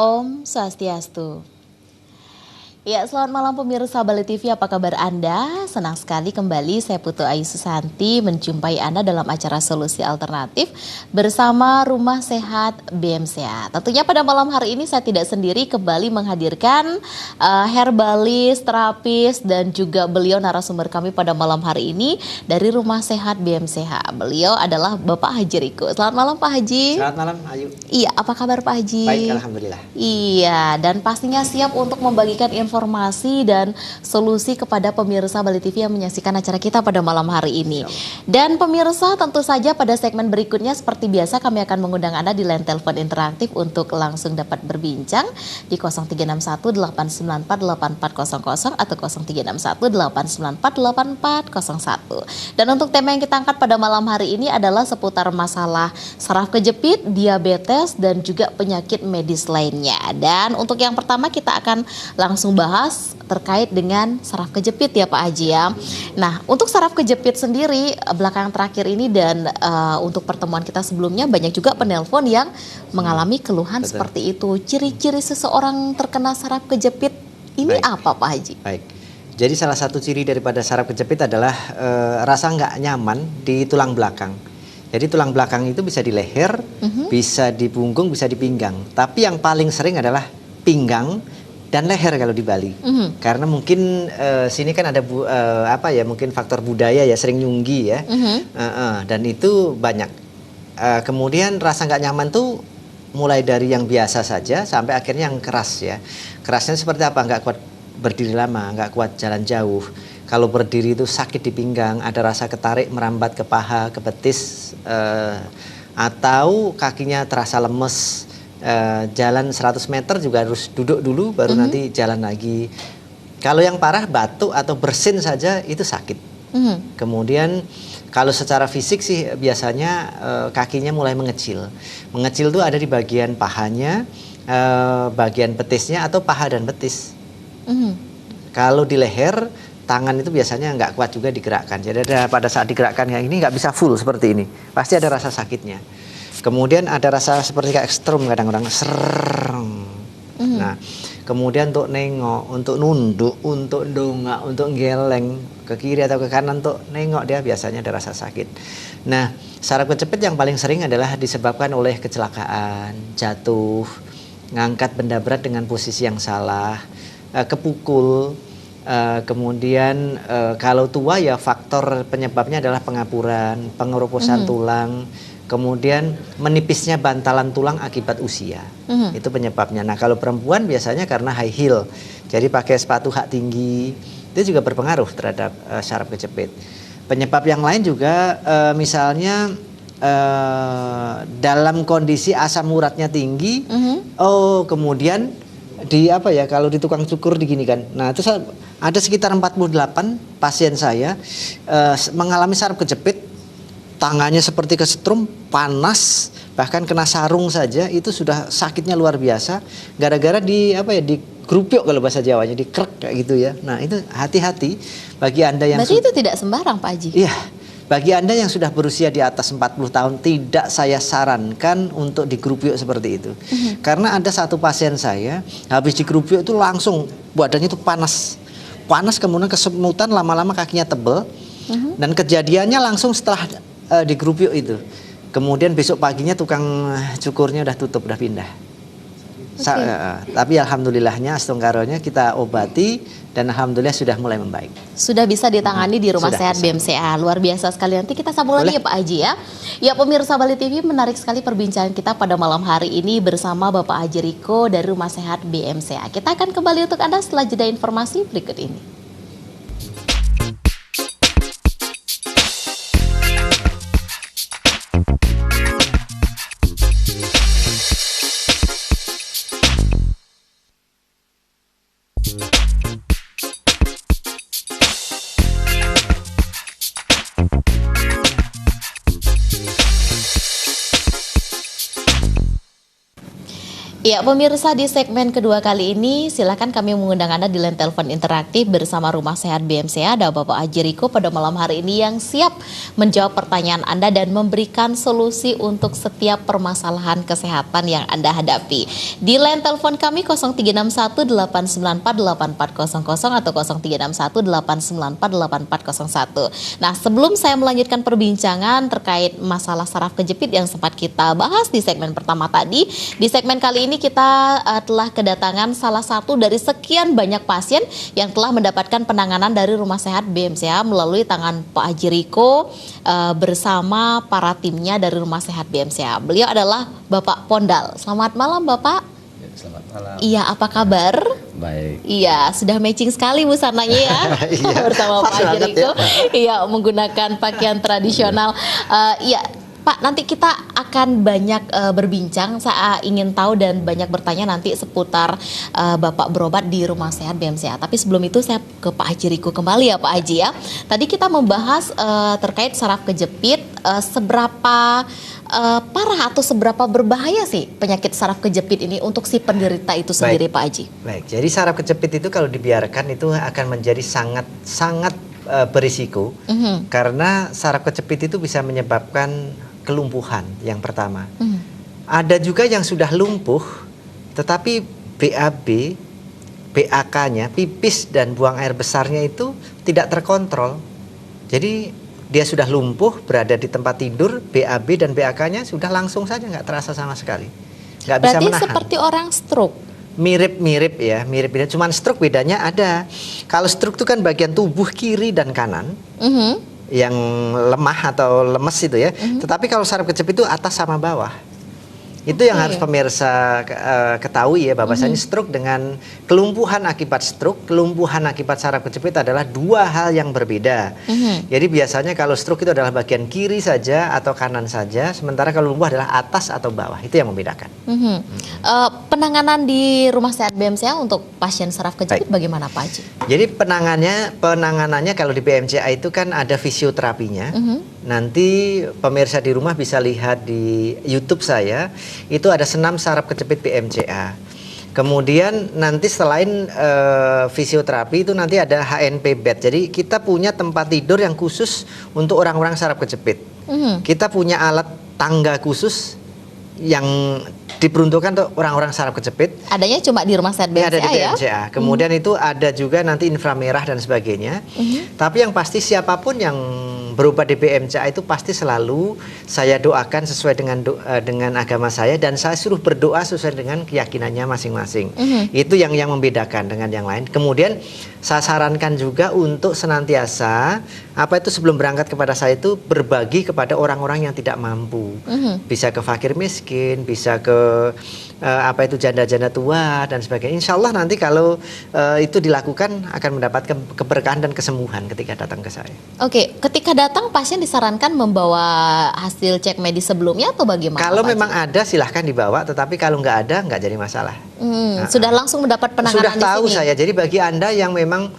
Om Swastiastu. Ya, selamat malam pemirsa Bali TV, apa kabar Anda? Senang sekali kembali saya Putu Ayu Susanti menjumpai Anda dalam acara Solusi Alternatif bersama Rumah Sehat BMCA. Tentunya pada malam hari ini saya tidak sendiri, kembali menghadirkan herbalis, terapis, dan juga beliau narasumber kami pada malam hari ini dari Rumah Sehat BMCA. Beliau adalah Bapak Haji Riko. Selamat malam Pak Haji. Selamat malam Ayu. Iya, apa kabar Pak Haji? Baik, alhamdulillah. Iya, dan pastinya siap untuk membagikan informasi dan solusi kepada pemirsa Bali TV yang menyaksikan acara kita pada malam hari ini. Dan pemirsa, tentu saja pada segmen berikutnya seperti biasa kami akan mengundang Anda di line telepon interaktif untuk langsung dapat berbincang di 0361 894 8400 atau 0361 894 8401. Dan untuk tema yang kita angkat pada malam hari ini adalah seputar masalah saraf kejepit, diabetes, dan juga penyakit medis lainnya. Dan untuk yang pertama kita akan langsung bahas terkait dengan saraf kejepit ya Pak Haji ya. Nah, untuk saraf kejepit sendiri belakangan terakhir ini dan untuk pertemuan kita sebelumnya banyak juga penelpon yang mengalami keluhan seperti itu. Ciri-ciri seseorang terkena saraf kejepit ini apa Pak Haji? Baik. Jadi salah satu ciri daripada saraf kejepit adalah rasa nggak nyaman di tulang belakang. Jadi tulang belakang itu bisa di leher, bisa di punggung, bisa di pinggang. Tapi yang paling sering adalah pinggang dan leher kalau di Bali. Karena mungkin sini kan ada mungkin faktor budaya ya, sering nyunggi ya. Dan itu banyak. Kemudian rasa nggak nyaman tuh mulai dari yang biasa saja sampai akhirnya yang keras ya. Kerasnya seperti apa? Nggak kuat berdiri lama, nggak kuat jalan jauh. Kalau berdiri itu sakit di pinggang, ada rasa ketarik merambat ke paha, ke betis, atau kakinya terasa lemes. Jalan 100 meter juga harus duduk dulu baru nanti jalan lagi. Kalau yang parah batuk atau bersin saja itu sakit. Kemudian kalau secara fisik sih biasanya kakinya mulai mengecil. Mengecil itu ada di bagian pahanya, bagian betisnya atau paha dan betis. Kalau di leher, tangan itu biasanya nggak kuat juga digerakkan. Jadi pada saat digerakkan yang ini nggak bisa full seperti ini. Pasti ada rasa sakitnya. Kemudian ada rasa seperti kayak ekstrum kadang-kadang serem. Nah, kemudian untuk nengok, untuk nunduk, untuk dongak, untuk geleng ke kiri atau ke kanan untuk nengok dia biasanya ada rasa sakit. Nah, saraf kejepit yang paling sering adalah disebabkan oleh kecelakaan, jatuh, ngangkat benda berat dengan posisi yang salah, kepukul. Kemudian kalau tua ya faktor penyebabnya adalah pengapuran, pengeroposan tulang. Kemudian menipisnya bantalan tulang akibat usia, itu penyebabnya. Nah kalau perempuan biasanya karena high heel, jadi pakai sepatu hak tinggi, itu juga berpengaruh terhadap saraf kejepit. Penyebab yang lain juga misalnya dalam kondisi asam uratnya tinggi, kemudian kalau di tukang cukur diginikan. Nah itu ada sekitar 48 pasien saya mengalami saraf kejepit. Tangannya seperti kesetrum, panas, bahkan kena sarung saja itu sudah sakitnya luar biasa. Gara-gara digerupuk kalau bahasa Jawanya, dikrek kayak gitu ya. Nah itu hati-hati bagi Anda yang... Berarti itu tidak sembarang Pak Haji? Iya, bagi Anda yang sudah berusia di atas 40 tahun tidak saya sarankan untuk digerupuk seperti itu. Karena ada satu pasien saya, habis digerupuk itu langsung badannya itu panas. Panas kemudian kesemutan, lama-lama kakinya tebel. Dan kejadiannya langsung setelah digerupuk itu. Kemudian besok paginya tukang cukurnya udah tutup, udah pindah. Tapi alhamdulillahnya astungkaronya kita obati dan alhamdulillah sudah mulai membaik. Sudah bisa ditangani di Rumah Sehat BMCA. Luar biasa sekali. Nanti kita sambung lagi ya Pak Haji ya. Ya pemirsa Bali TV, menarik sekali perbincangan kita pada malam hari ini bersama Bapak Haji Riko dari Rumah Sehat BMCA. Kita akan kembali untuk Anda setelah jeda informasi berikut ini. Ya, pemirsa, di segmen kedua kali ini silakan kami mengundang Anda di line telepon interaktif bersama Rumah Sehat BMCA. Ada Bapak Haji Riko pada malam hari ini yang siap menjawab pertanyaan Anda dan memberikan solusi untuk setiap permasalahan kesehatan yang Anda hadapi. Di line telepon kami 0361-894-8400 atau 0361-894-8401. Nah, sebelum saya melanjutkan perbincangan terkait masalah saraf kejepit yang sempat kita bahas di segmen pertama tadi, di segmen kali ini kita telah kedatangan salah satu dari sekian banyak pasien yang telah mendapatkan penanganan dari Rumah Sehat BMCA melalui tangan Pak Haji Riko bersama para timnya dari Rumah Sehat BMCA. Beliau adalah Bapak Pondal. Selamat malam Bapak. Ya, selamat malam. Iya, apa kabar? Baik. Iya, sudah matching sekali busananya ya. Iya, bersama Pak pas Haji banget Riko. Iya, menggunakan pakaian tradisional. Iya. Pak, nanti kita akan banyak berbincang. Saya ingin tahu dan banyak bertanya nanti seputar Bapak berobat di Rumah Sehat BMCA. Tapi sebelum itu saya ke Pak Haji Riko kembali ya Pak Haji ya. Tadi kita membahas terkait saraf kejepit, seberapa parah atau seberapa berbahaya sih penyakit saraf kejepit ini untuk si penderita itu sendiri. Baik, Pak Haji. Baik, jadi saraf kejepit itu kalau dibiarkan itu akan menjadi sangat berisiko karena saraf kejepit itu bisa menyebabkan kelumpuhan yang pertama. Ada juga yang sudah lumpuh tetapi BAB, BAK-nya, pipis dan buang air besarnya itu tidak terkontrol. Jadi dia sudah lumpuh, berada di tempat tidur, BAB dan BAK-nya sudah langsung saja nggak terasa sama sekali. Nggak bisa menahan. Berarti seperti orang stroke. Mirip-mirip ya, mirip-mirip. Cuman stroke bedanya ada. Kalau stroke itu kan bagian tubuh kiri dan kanan yang lemah atau lemes itu ya. Tetapi kalau saraf kejepit itu atas sama bawah. Itu yang harus pemirsa ketahui ya, bahwasanya stroke dengan kelumpuhan akibat stroke, kelumpuhan akibat saraf kejepit adalah dua hal yang berbeda. Jadi biasanya kalau stroke itu adalah bagian kiri saja atau kanan saja, sementara kalau lumpuh adalah atas atau bawah. Itu yang membedakan. Penanganan di Rumah Sehat BMCA untuk pasien saraf kejepit bagaimana Pak Haji? Jadi penanganannya kalau di BMCA itu kan ada fisioterapinya. Nanti pemirsa di rumah bisa lihat di YouTube saya. Itu ada senam saraf kejepit BMCA. Kemudian nanti selain fisioterapi itu nanti ada HNP bed. Jadi kita punya tempat tidur yang khusus untuk orang-orang saraf kejepit. Kita punya alat tangga khusus yang diperuntukkan untuk orang-orang saraf kejepit. Adanya cuma di Rumah Sehat BMCA ada di BMCA ya? Kemudian itu ada juga nanti inframerah dan sebagainya. Tapi yang pasti siapapun yang berobat di BMCA itu pasti selalu saya doakan sesuai dengan agama saya dan saya suruh berdoa sesuai dengan keyakinannya masing-masing. Itu yang membedakan dengan yang lain. Kemudian saya sarankan juga untuk senantiasa sebelum berangkat kepada saya itu berbagi kepada orang-orang yang tidak mampu. Bisa ke fakir miskin, bisa ke janda-janda tua dan sebagainya. Insya Allah nanti kalau itu dilakukan akan mendapatkan keberkahan dan kesembuhan ketika datang ke saya. Oke, ketika datang pasien disarankan membawa hasil cek medis sebelumnya atau bagaimana? Kalau memang ada silahkan dibawa, tetapi kalau nggak ada nggak jadi masalah. Sudah langsung mendapat penanganan sudah di tahu sini? Saya. Jadi bagi Anda yang memang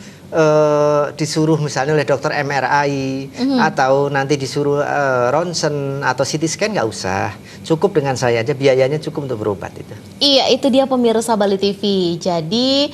disuruh misalnya oleh dokter MRI atau nanti disuruh ronsen atau CT scan nggak usah, cukup dengan saya aja, biayanya cukup untuk berobat itu. Iya, itu dia pemirsa Bali TV. Jadi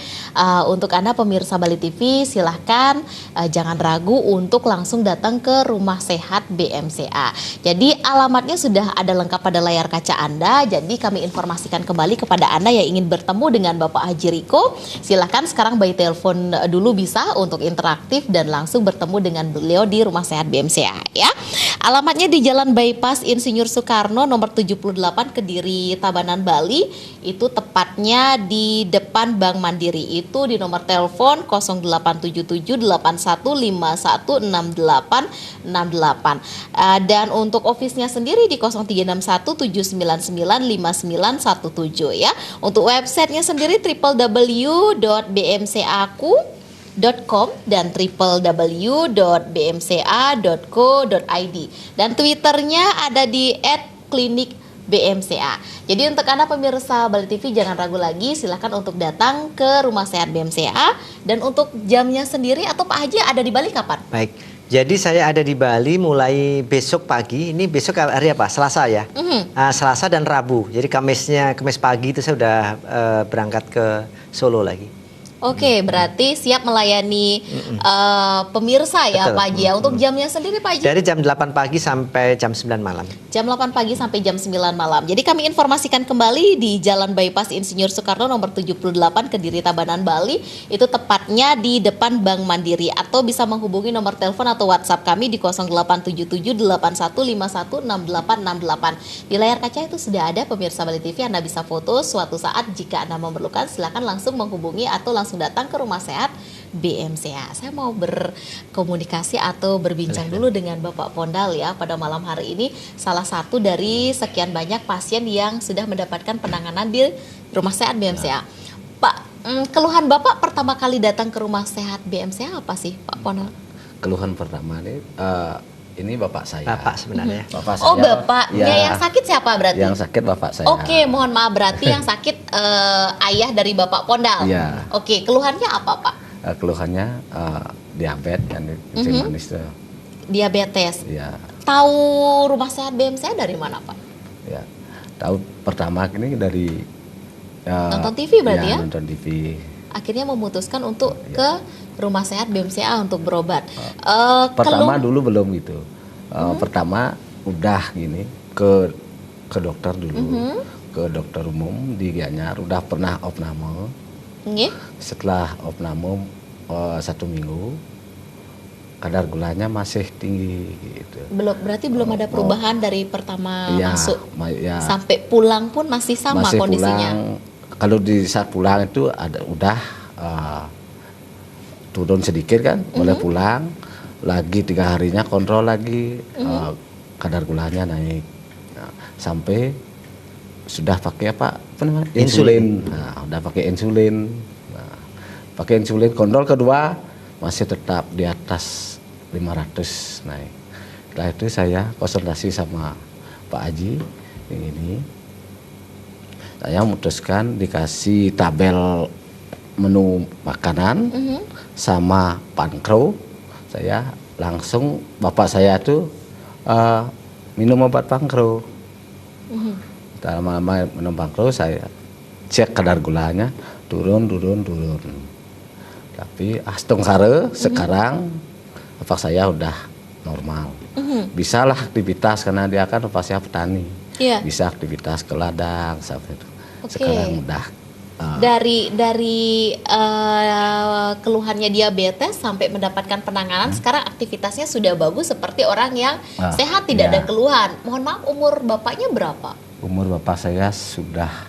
untuk Anda pemirsa Bali TV silahkan jangan ragu untuk langsung datang ke Rumah Sehat BMCA. Jadi alamatnya sudah ada lengkap pada layar kaca Anda. Jadi kami informasikan kembali kepada Anda yang ingin bertemu dengan Bapak Haji Riko. Silahkan sekarang by telepon dulu bisa untuk interaktif dan langsung bertemu dengan beliau di Rumah Sehat BMCA ya. Alamatnya di Jalan Bypass Insinyur Soekarno nomor 78 Kediri Tabanan Bali. Itu tepatnya di depan Bank Mandiri. Itu di nomor telepon 087781516868. Dan untuk office-nya sendiri di 0361799517 ya. Untuk websitenya sendiri www.bmcaku.com dan www.bmca.co.id dan Twitternya ada di @klinikbmca. Jadi untuk Anda pemirsa Bali TV jangan ragu lagi, silahkan untuk datang ke Rumah Sehat BMCA. Dan untuk jamnya sendiri atau Pak Haji ada di Bali kapan? Baik, Jadi saya ada di Bali mulai besok pagi. Ini besok hari apa? Selasa ya. Selasa dan Rabu. Jadi Kamis pagi itu saya udah berangkat ke Solo lagi. Oke, berarti siap melayani pemirsa ya Betul. Pak Haji ya. Untuk jamnya sendiri Pak Haji? Dari jam 8 pagi sampai jam 9 malam. Jam 8 pagi sampai jam 9 malam. Jadi kami informasikan kembali di Jalan Bypass Insinyur Soekarno nomor 78 Kediri Tabanan Bali. Itu tepatnya di depan Bank Mandiri. Atau bisa menghubungi nomor telepon atau WhatsApp kami di 087781516868. Di layar kaca itu sudah ada pemirsa Bali TV. Anda bisa foto suatu saat jika Anda memerlukan. Silakan langsung menghubungi atau langsung datang ke Rumah Sehat BMCA. Saya mau berkomunikasi atau berbincang dulu dengan Bapak Pondal ya pada malam hari ini. Salah satu dari sekian banyak pasien yang sudah mendapatkan penanganan di Rumah Sehat BMCA. Pak, keluhan Bapak pertama kali datang ke Rumah Sehat BMCA apa sih Pak Pondal? Keluhan pertama ini bapak saya. Bapak sebenarnya. Bapak Oh saya, bapaknya, yang sakit siapa berarti? Yang sakit bapak saya. Oke, mohon maaf berarti yang sakit ayah dari Bapak Pondal. Iya. Oke, keluhannya apa Pak? Keluhannya diabetes yang kencing manis itu. Diabetes. Ya, Tahu Rumah Sehat BMCA dari mana Pak? ya. Tahu pertama ini dari Nonton TV berarti ya? Nonton TV. Akhirnya memutuskan untuk ke Rumah Sehat BMCA untuk berobat. Pertama dulu belum gitu. Pertama udah gini ke dokter dulu. Ke dokter umum di Gianyar, udah pernah opname. Nggih? Setelah opname 1 minggu, kadar gulanya masih tinggi gitu. Berarti belum ada perubahan dari pertama Iya, masuk ya. sampai pulang pun masih sama Masih kondisinya. pulang, kalau di saat pulang itu udah turun sedikit kan, boleh pulang lagi 3 harinya kontrol lagi, kadar gulanya naik. Nah, sampai sudah pakai apa namanya? Insulin. Nah, udah pakai insulin. Nah, pakai insulin kontrol kedua masih tetap di atas 500 naik. Setelah itu saya konsultasi sama Pak Haji yang ini. Saya memutuskan dikasih tabel menu makanan sama pankro. Saya langsung bapak saya tuh minum obat pankro. Lama-lama minum pankro, saya cek kadar gulanya turun. Tapi astungkare sekarang bapak saya udah normal. Bisalah aktivitas karena dia kan bapak saya petani. Iya. Bisa aktivitas ke ladang sampai itu. Oke. Sekarang udah Dari keluhannya diabetes sampai mendapatkan penanganan, sekarang aktivitasnya sudah bagus seperti orang yang sehat, tidak ada keluhan. Mohon maaf, umur bapaknya berapa? umur bapak saya sudah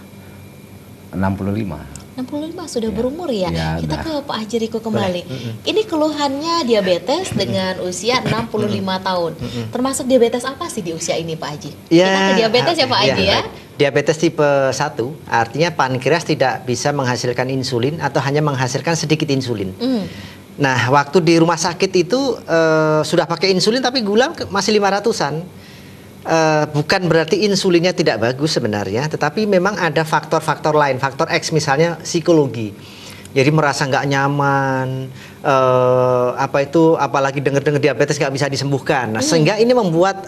65. 65 sudah berumur ya. Ya, Kita udah. ke Pak Haji Riko kembali. Ini keluhannya diabetes dengan usia 65 tahun. Termasuk diabetes apa sih di usia ini Pak Haji? Kita ke diabetes ya Pak Haji ya. baik. Diabetes tipe 1 artinya pankreas tidak bisa menghasilkan insulin atau hanya menghasilkan sedikit insulin. Nah, waktu di rumah sakit itu sudah pakai insulin tapi gula masih 500-an. Bukan berarti insulinnya tidak bagus sebenarnya, tetapi memang ada faktor-faktor lain, faktor X misalnya psikologi. Jadi merasa nggak nyaman, apalagi dengar-dengar diabetes nggak bisa disembuhkan. Nah, sehingga ini membuat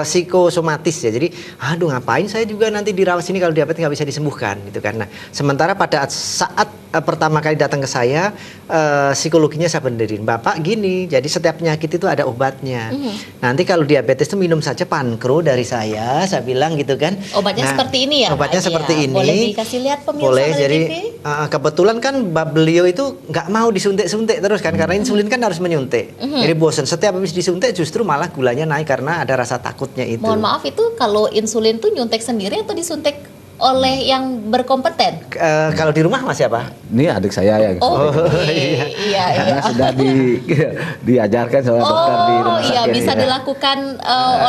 psikosomatis ya. Jadi, aduh ngapain saya juga nanti dirawat sini kalau diabetes nggak bisa disembuhkan gitu kan. Nah, sementara pada saat pertama kali datang ke saya, psikologinya saya benerin, Bapak gini, jadi setiap penyakit itu ada obatnya. Nanti kalau diabetes itu minum saja pankro dari saya bilang gitu kan. Obatnya seperti ini ya, Obatnya Pak Haji seperti ya? ini. Boleh dikasih lihat pemirsa Boleh, Bali jadi TV? Kebetulan kan beliau itu nggak mau disuntik-suntik terus kan, karena insulin kan harus menyuntik. Jadi bosan, setiap habis disuntik justru malah gulanya naik karena ada rasa takutnya itu. Mohon maaf, itu kalau insulin tuh nyuntik sendiri atau disuntik oleh yang berkompeten? Kalau di rumah Mas siapa? Ini adik saya yang Oh, iya. karena sudah diajarkan sama dokter di rumah Iya, sakit, bisa ya. dilakukan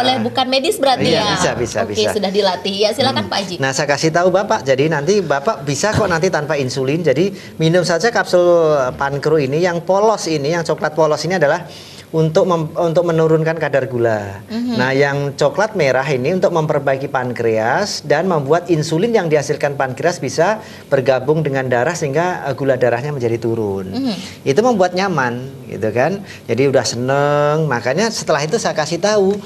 oleh bukan medis berarti Iya, ya. bisa. Oke, sudah dilatih. Ya, silakan Pak Haji. Nah, saya kasih tahu Bapak, jadi nanti Bapak bisa kok nanti tanpa insulin. Jadi minum saja kapsul pankro ini, yang polos ini, yang coklat polos ini adalah untuk menurunkan kadar gula. Nah, yang coklat merah ini untuk memperbaiki pankreas dan membuat insulin yang dihasilkan pankreas bisa bergabung dengan darah sehingga gula darahnya menjadi turun. Itu membuat nyaman, gitu kan. Jadi udah seneng. Makanya setelah itu saya kasih tahu.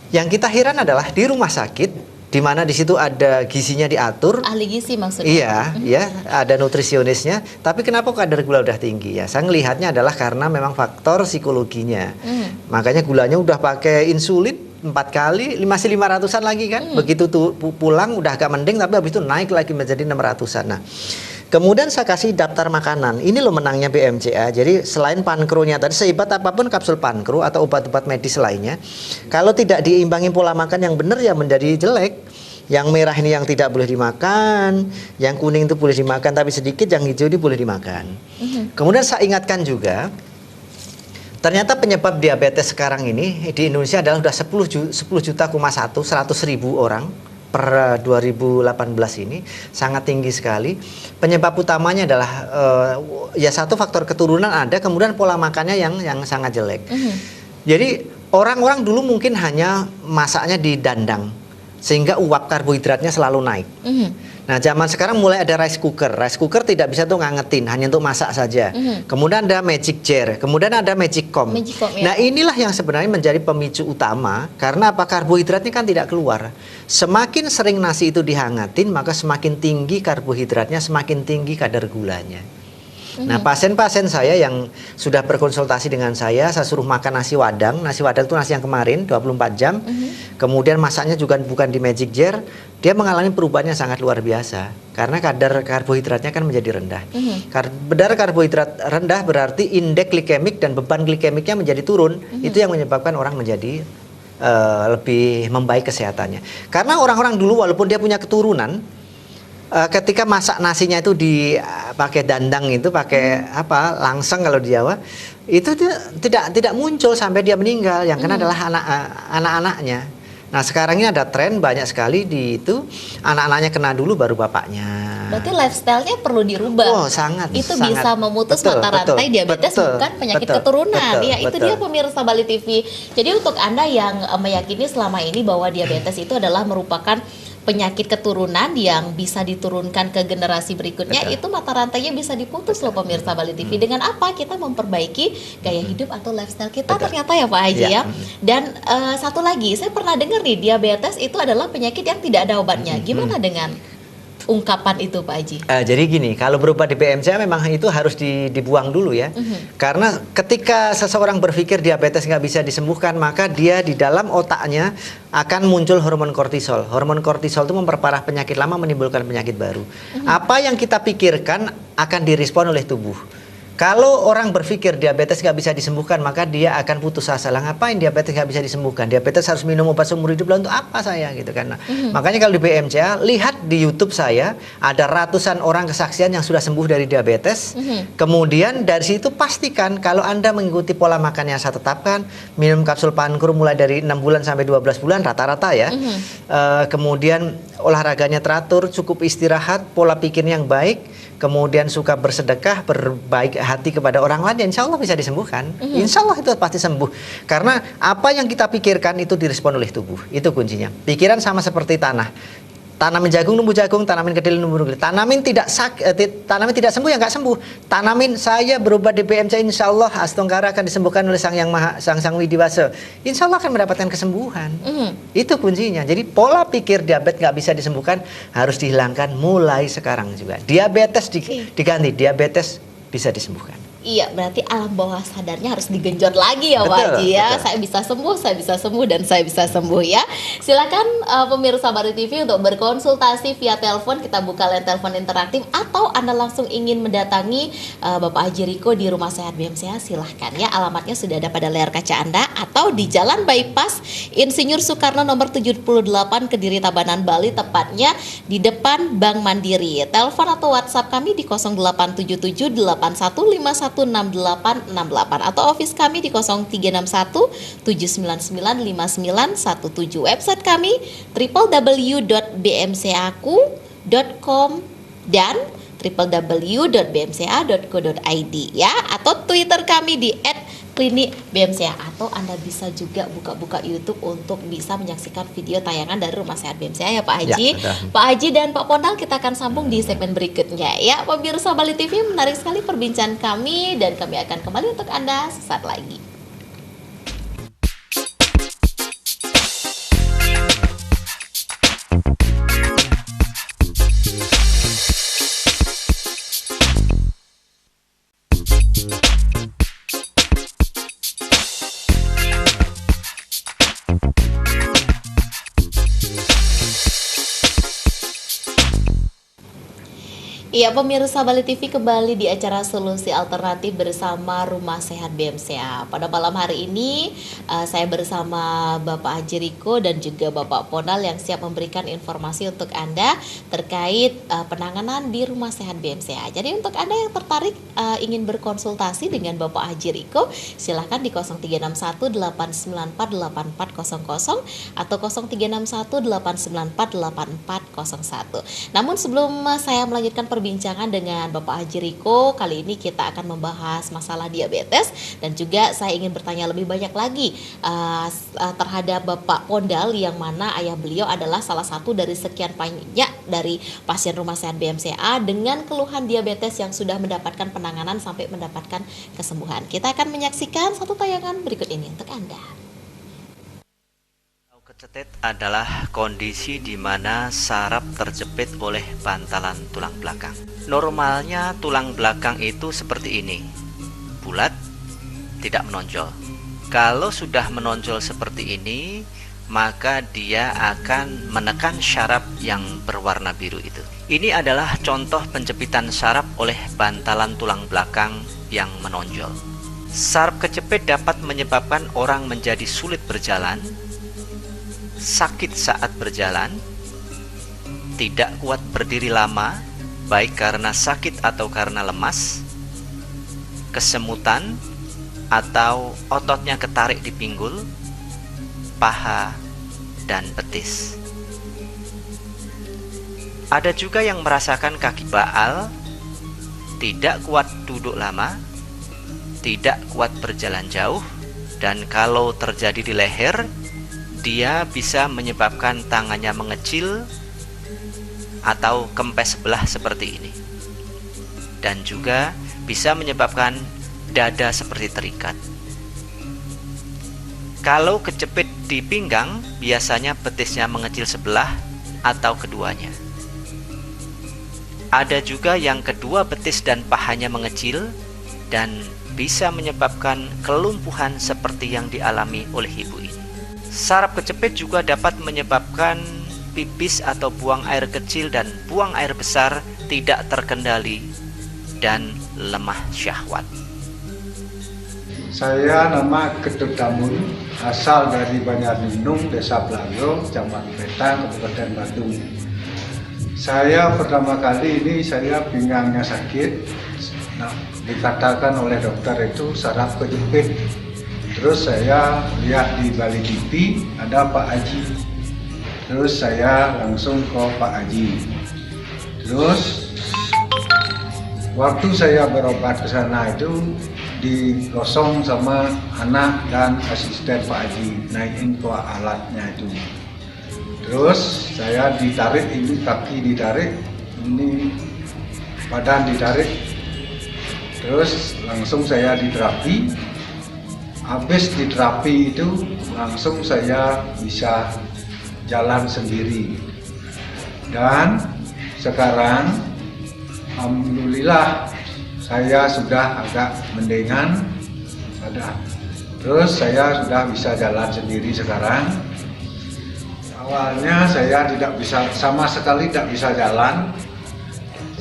Yang kita heran adalah di rumah sakit, di mana di situ ada gizinya diatur. Ahli gizi maksudnya. Iya, ya, ada nutrisionisnya. Tapi kenapa kadar gula udah tinggi ya? Saya ngelihatnya adalah karena memang faktor psikologinya. Makanya gulanya udah pakai insulin 4 kali, masih 500-an lagi kan? Begitu tuh pulang udah agak mending, tapi habis itu naik lagi menjadi 600-an. Nah, kemudian saya kasih daftar makanan. Ini loh menangnya BMCA. Jadi selain pankronya tadi, sehebat apapun kapsul pankro atau obat-obat medis lainnya, kalau tidak diimbangi pola makan yang benar ya menjadi jelek. Yang merah ini yang tidak boleh dimakan, yang kuning itu boleh dimakan tapi sedikit, yang hijau ini boleh dimakan. Kemudian saya ingatkan juga, ternyata penyebab diabetes sekarang ini di Indonesia adalah sudah 100.000 orang per 2018 ini, sangat tinggi sekali. Penyebab utamanya adalah ya satu faktor keturunan ada, kemudian pola makannya yang sangat jelek. Jadi orang-orang dulu mungkin hanya masaknya di dandang sehingga uap karbohidratnya selalu naik. Nah, zaman sekarang mulai ada rice cooker. Rice cooker tidak bisa tuh ngangetin, hanya untuk masak saja. Kemudian ada magic jar, kemudian ada magic comb. Ya. Nah, inilah yang sebenarnya menjadi pemicu utama, karena apa? Karbohidratnya kan tidak keluar. Semakin sering nasi itu dihangatin, maka semakin tinggi karbohidratnya, semakin tinggi kadar gulanya. Nah, pasien-pasien saya yang sudah berkonsultasi dengan saya suruh makan nasi wadang. Nasi wadang itu nasi yang kemarin 24 jam. Kemudian masaknya juga bukan di magic jar. Dia mengalami perubahan yang sangat luar biasa karena kadar karbohidratnya kan menjadi rendah. Kadar karbohidrat rendah berarti indeks glikemik dan beban glikemiknya menjadi turun. Itu yang menyebabkan orang menjadi lebih membaik kesehatannya. Karena orang-orang dulu walaupun dia punya keturunan, ketika masak nasinya itu dipakai dandang, itu pakai apa, langseng kalau di Jawa, itu tidak muncul sampai dia meninggal. Yang kena adalah anak-anaknya. Nah, sekarang ini ada tren banyak sekali di itu anak-anaknya kena dulu baru bapaknya. Berarti lifestyle-nya perlu dirubah. Oh, sangat. Itu sangat. bisa memutus Betul, mata rantai diabetes, bukan penyakit keturunan. Ya, itu dia pemirsa Bali TV. Jadi untuk Anda yang meyakini selama ini bahwa diabetes itu adalah merupakan penyakit keturunan yang bisa diturunkan ke generasi berikutnya, itu mata rantainya bisa diputus loh pemirsa Bali TV. Dengan apa? Kita memperbaiki gaya hidup atau lifestyle kita ternyata ya Pak Haji ya. Dan satu lagi, saya pernah dengar nih, diabetes itu adalah penyakit yang tidak ada obatnya. Gimana dengan ungkapan itu Pak Haji? Jadi gini, kalau berobat di BMCA memang itu harus dibuang dulu ya. Karena ketika seseorang berpikir diabetes nggak bisa disembuhkan, maka dia di dalam otaknya akan muncul hormon kortisol. Hormon kortisol itu memperparah penyakit lama, menimbulkan penyakit baru. Apa yang kita pikirkan akan direspon oleh tubuh. Kalau orang berpikir diabetes nggak bisa disembuhkan, maka dia akan putus asa. Lah ngapain diabetes nggak bisa disembuhkan? Diabetes harus minum obat seumur hidup, lah untuk apa saya gitu kan? Nah, makanya kalau di BMCA, lihat di YouTube saya ada ratusan orang kesaksian yang sudah sembuh dari diabetes. Kemudian dari situ pastikan kalau Anda mengikuti pola makan yang saya tetapkan, minum kapsul pankro mulai dari 6 bulan sampai 12 bulan rata-rata ya. Kemudian olahraganya teratur, cukup istirahat, pola pikir yang baik, kemudian suka bersedekah, berbaik hati kepada orang lain, insya Allah bisa disembuhkan. Insya Allah itu pasti sembuh. Karena apa yang kita pikirkan itu direspon oleh tubuh. Itu kuncinya. Pikiran sama seperti tanah. Tanamin jagung, numbuh jagung. Tanamin kedelai, numbuh kedelai. Tanamin tidak sembuh, ya nggak sembuh. Tanamin saya berobat di BMCA, insya Allah Astungkara akan disembuhkan oleh Sang Yang Maha, Sang Widiwasa. Insya Allah akan mendapatkan kesembuhan. Itu kuncinya. Jadi pola pikir diabetes nggak bisa disembuhkan harus dihilangkan mulai sekarang juga. Diabetes diganti, diabetes bisa disembuhkan. Iya, berarti alam bawah sadarnya harus digenjot lagi ya Pak Haji ya. Saya bisa sembuh, dan saya bisa sembuh ya. Silakan pemirsa Bali TV untuk berkonsultasi via telepon. Kita buka line telepon interaktif, atau Anda langsung ingin mendatangi Bapak Haji Riko di Rumah Sehat BMCA, silahkan ya. Alamatnya sudah ada pada layar kaca Anda, atau di Jalan Bypass Insinyur Soekarno nomor 78 Kediri Tabanan Bali, tepatnya di depan Bank Mandiri. Telepon atau WhatsApp kami di 0877 8151 6868 atau office kami di 0361 799 5917. Website kami www.bmcaku.com dan www.bmca.co.id ya, atau Twitter kami di klinik BMCA, atau Anda bisa juga buka-buka YouTube untuk bisa menyaksikan video tayangan dari Rumah Sehat BMCA ya Pak Haji. Ya, Pak Haji dan Pak Pondal, kita akan sambung di segmen berikutnya ya. Pemirsa Bali TV, menarik sekali perbincangan kami dan kami akan kembali untuk Anda sesaat lagi. Iya, pemirsa Bali TV, kembali di acara Solusi Alternatif bersama Rumah Sehat BMCA. Pada malam hari ini saya bersama Bapak Haji Riko dan juga Bapak Pondal yang siap memberikan informasi untuk Anda terkait penanganan di Rumah Sehat BMCA. Jadi untuk Anda yang tertarik ingin berkonsultasi dengan Bapak Haji Riko, silahkan di 0361-894-8400 atau 0361-894-8401. Namun sebelum saya melanjutkan perbincangan dengan Bapak Haji Riko, kali ini kita akan membahas masalah diabetes dan juga saya ingin bertanya lebih banyak lagi terhadap Bapak Pondal, yang mana ayah beliau adalah salah satu dari sekian banyak dari pasien Rumah Sehat BMCA dengan keluhan diabetes yang sudah mendapatkan penanganan sampai mendapatkan kesembuhan. Kita akan menyaksikan satu tayangan berikut ini untuk Anda. Kecetit adalah kondisi di mana saraf terjepit oleh bantalan tulang belakang. Normalnya tulang belakang itu seperti ini, bulat, tidak menonjol. Kalau sudah menonjol seperti ini, maka dia akan menekan syaraf yang berwarna biru itu. Ini adalah contoh penjepitan saraf oleh bantalan tulang belakang yang menonjol. Saraf kejepit dapat menyebabkan orang menjadi sulit berjalan, sakit saat berjalan, tidak kuat berdiri lama, baik karena sakit atau karena lemas, kesemutan, atau ototnya ketarik di pinggul, paha, dan betis. Ada juga yang merasakan kaki baal, tidak kuat duduk lama, tidak kuat berjalan jauh, dan kalau terjadi di leher, dia bisa menyebabkan tangannya mengecil atau kempes sebelah seperti ini, dan juga bisa menyebabkan dada seperti terikat. Kalau kejepit di pinggang, biasanya betisnya mengecil sebelah atau keduanya. Ada juga yang kedua betis dan pahanya mengecil dan bisa menyebabkan kelumpuhan seperti yang dialami oleh ibu ini. Saraf kejepit juga dapat menyebabkan pipis atau buang air kecil dan buang air besar tidak terkendali dan lemah syahwat. Saya nama Ketut Damun, asal dari Banjarnindung, Desa Blanggo, Kecamatan Petang, Kabupaten Bandung. Saya pertama kali ini saya pinggangnya sakit, dikatakan oleh dokter itu saraf kejepit. Terus saya lihat di Bali TV ada Pak Haji. Terus saya langsung ke Pak Haji. Terus waktu saya berobat ke sana itu digosong sama anak dan asisten Pak Haji, naikin ke alatnya itu. Terus saya ditarik, ini kaki ditarik, ini badan ditarik. Terus langsung saya diterapi. Habis di terapi itu langsung saya bisa jalan sendiri. Dan sekarang alhamdulillah saya sudah agak mendingan. Terus saya sudah bisa jalan sendiri sekarang. Awalnya saya tidak bisa, sama sekali tidak bisa jalan.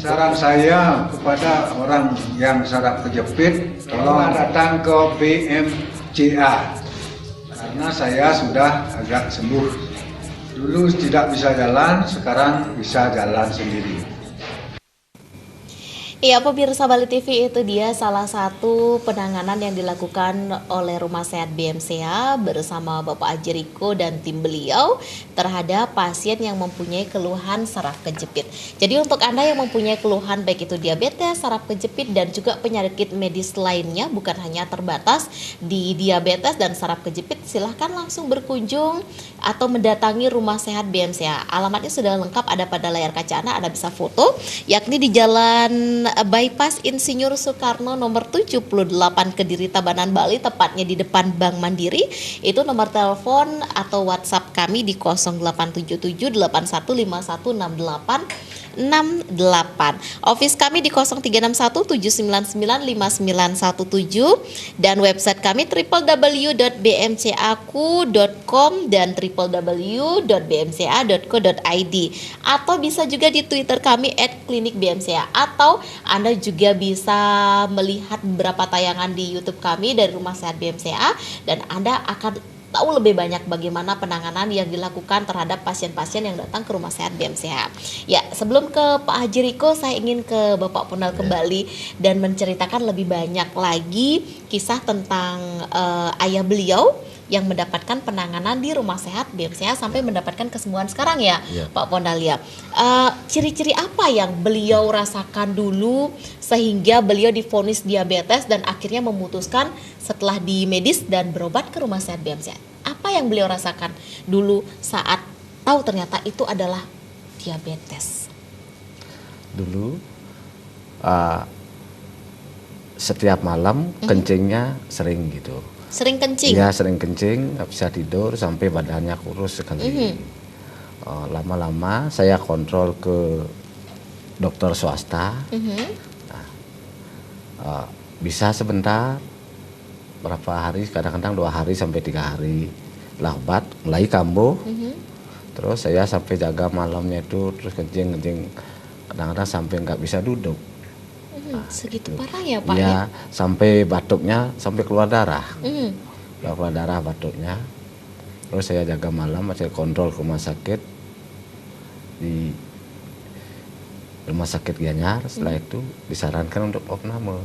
Saran saya kepada orang yang saraf kejepit, tolong datang ke BMCA karena saya sudah agak sembuh. Dulu tidak bisa jalan, sekarang bisa jalan sendiri. Iya, pemirsa Bali TV, itu dia salah satu penanganan yang dilakukan oleh Rumah Sehat BMCA bersama Bapak Haji Riko dan tim beliau terhadap pasien yang mempunyai keluhan saraf kejepit. Jadi untuk Anda yang mempunyai keluhan baik itu diabetes, saraf kejepit dan juga penyakit medis lainnya, bukan hanya terbatas di diabetes dan saraf kejepit, silahkan langsung berkunjung atau mendatangi Rumah Sehat BMCA. Alamatnya sudah lengkap ada pada layar kaca Anda bisa foto, yakni di Jalan Bypass Insinyur Soekarno nomor 78 Kediri Tabanan Bali, tepatnya di depan Bank Mandiri. Itu nomor telepon atau WhatsApp kami di 0877 815168 Office kami di 0361 799 5917 dan website kami www.bmcaku.com dan www.bmca.co.id, atau bisa juga di Twitter kami @klinikbmca, atau Anda juga bisa melihat beberapa tayangan di YouTube kami dari Rumah Sehat BMCA dan Anda akan tahu lebih banyak bagaimana penanganan yang dilakukan terhadap pasien-pasien yang datang ke Rumah Sehat BMCA. Ya, sebelum ke Pak Haji Riko, saya ingin ke Bapak Ponal kembali dan menceritakan lebih banyak lagi kisah tentang ayah beliau yang mendapatkan penanganan di Rumah Sehat BMCA sampai mendapatkan kesembuhan sekarang ya, Pak Ponal ya. Ciri-ciri apa yang beliau rasakan dulu sehingga beliau divonis diabetes dan akhirnya memutuskan setelah di medis dan berobat ke Rumah Sehat BMCA? Apa yang beliau rasakan dulu saat tahu ternyata itu adalah diabetes? Dulu setiap malam kencingnya sering gitu. Sering kencing? Iya, sering kencing, nggak bisa tidur sampai badannya kurus sekali. Lama-lama saya kontrol ke dokter swasta. Bisa sebentar, berapa hari, kadang-kadang 2 hari sampai 3 hari lah obat, mulai kambuh. Terus saya sampai jaga malamnya itu, terus kencing, kadang-kadang sampai nggak bisa duduk. Segitu parah ya Pak? Ya, sampai batuknya, sampai keluar darah. Keluar darah batuknya. Terus saya jaga malam, saya kontrol ke rumah sakit. Di Rumah Sakit Gianyar, setelah itu disarankan untuk opname.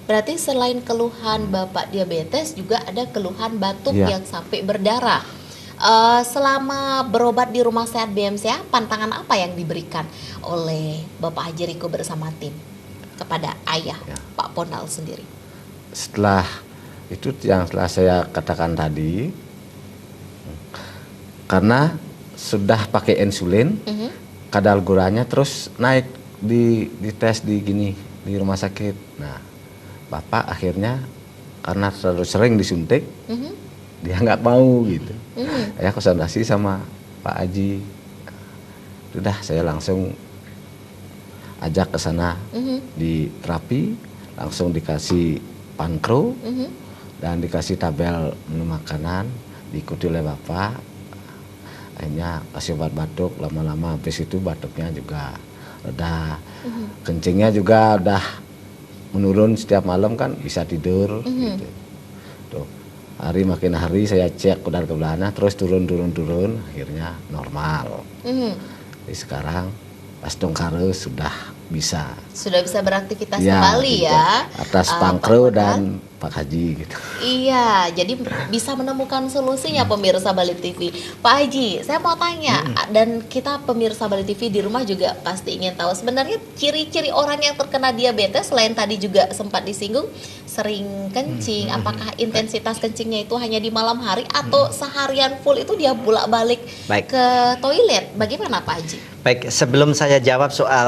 Berarti selain keluhan Bapak diabetes, juga ada keluhan batuk yang sampai berdarah. Selama berobat di Rumah Sehat BMCA, pantangan apa yang diberikan oleh Bapak Haji Riko bersama tim kepada ayah Pak Ponal sendiri? Setelah itu yang setelah saya katakan tadi, karena sudah pakai insulin, kadar gulanya terus naik di tes di rumah sakit. Nah, Bapak akhirnya karena terlalu sering disuntik, dia nggak mau gitu. Saya konsultasi sama Pak Haji, sudah saya langsung ajak ke sana di terapi, langsung dikasih pankro dan dikasih tabel menu makanan, diikuti oleh Bapak. Akhirnya kasih obat batuk, lama-lama habis itu batuknya juga reda, kencingnya juga udah menurun, setiap malam kan bisa tidur gitu. Tuh. Hari makin hari saya cek kadar gulanya terus turun, akhirnya normal. Jadi sekarang pas dongkare sudah bisa beraktivitas kembali gitu. ya, Atas pankro dan Pak Haji gitu. Iya, jadi bisa menemukan solusinya pemirsa Bali TV. Pak Haji, saya mau tanya, dan kita pemirsa Bali TV di rumah juga pasti ingin tahu sebenarnya ciri-ciri orang yang terkena diabetes, selain tadi juga sempat disinggung sering kencing, apakah intensitas kencingnya itu hanya di malam hari atau seharian full itu dia bolak-balik ke toilet? Bagaimana Pak Haji? Baik, sebelum saya jawab soal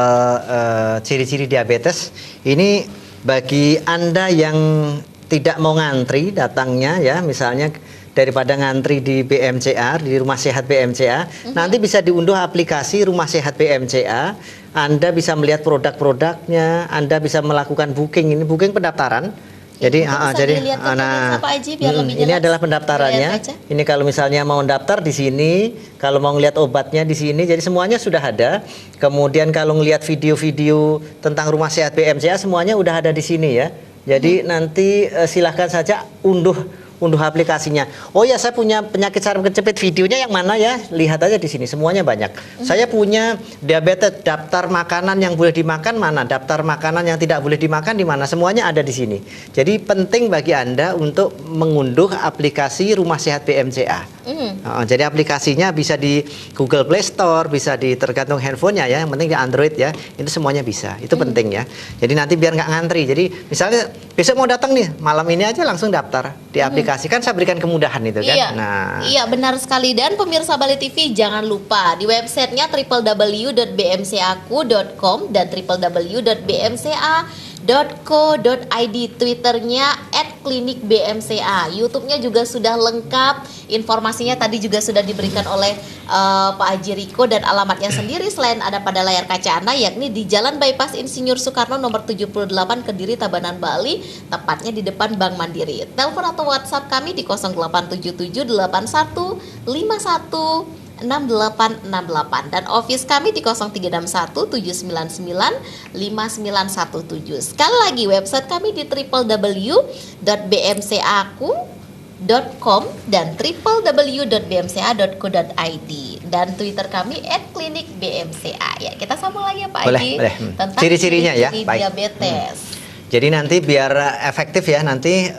ciri-ciri diabetes, ini bagi Anda yang tidak mau ngantri datangnya ya, misalnya daripada ngantri di BMCA, di Rumah Sehat BMCA, nanti bisa diunduh aplikasi Rumah Sehat BMCA. Anda bisa melihat produk-produknya, Anda bisa melakukan booking, ini booking pendaftaran. Jadi Pak Haji, biar lebih ini jelas. adalah pendaftarannya. Ini kalau misalnya mau daftar di sini, kalau mau ngelihat obatnya di sini, jadi semuanya sudah ada. Kemudian kalau ngelihat video-video tentang Rumah Sehat BMCA, semuanya udah ada di sini ya. Jadi nanti silahkan saja unduh unduh aplikasinya. Oh ya, saya punya penyakit saraf kejepit, videonya yang mana ya? Lihat aja di sini, semuanya banyak. Saya punya diabetes, daftar makanan yang boleh dimakan mana, daftar makanan yang tidak boleh dimakan di mana, semuanya ada di sini. Jadi penting bagi Anda untuk mengunduh aplikasi Rumah Sehat BMCA. Jadi aplikasinya bisa di Google Play Store, bisa di tergantung handphonenya ya, yang penting di Android ya, itu semuanya bisa. Itu penting ya. Jadi nanti biar nggak ngantri. Jadi misalnya besok mau datang nih, malam ini aja langsung daftar di aplikasi, kan saya berikan kemudahan itu kan. Iya, Nah, iya benar sekali. Dan pemirsa Bali TV jangan lupa di websitenya www.bmcaku.com dan www.bmca.co.id, Twitternya @klinikbmca, YouTube-nya juga sudah lengkap, informasinya tadi juga sudah diberikan oleh Pak Haji Riko, dan alamatnya sendiri selain ada pada layar kaca Anda, yakni di Jalan Bypass Insinyur Soekarno nomor 78 Kediri, Tabanan, Bali, tepatnya di depan Bank Mandiri. Telepon atau WhatsApp kami di 087781516868 dan office kami di 036179959117. Sekali lagi website kami di www.bmcaku.com dan www.bmca.co.id dan Twitter kami @klinikbmca. Ya, kita sambung lagi ya Pak Haji tentang ciri-cirinya ya. ciri Baik. diabetes. Jadi nanti biar efektif ya, nanti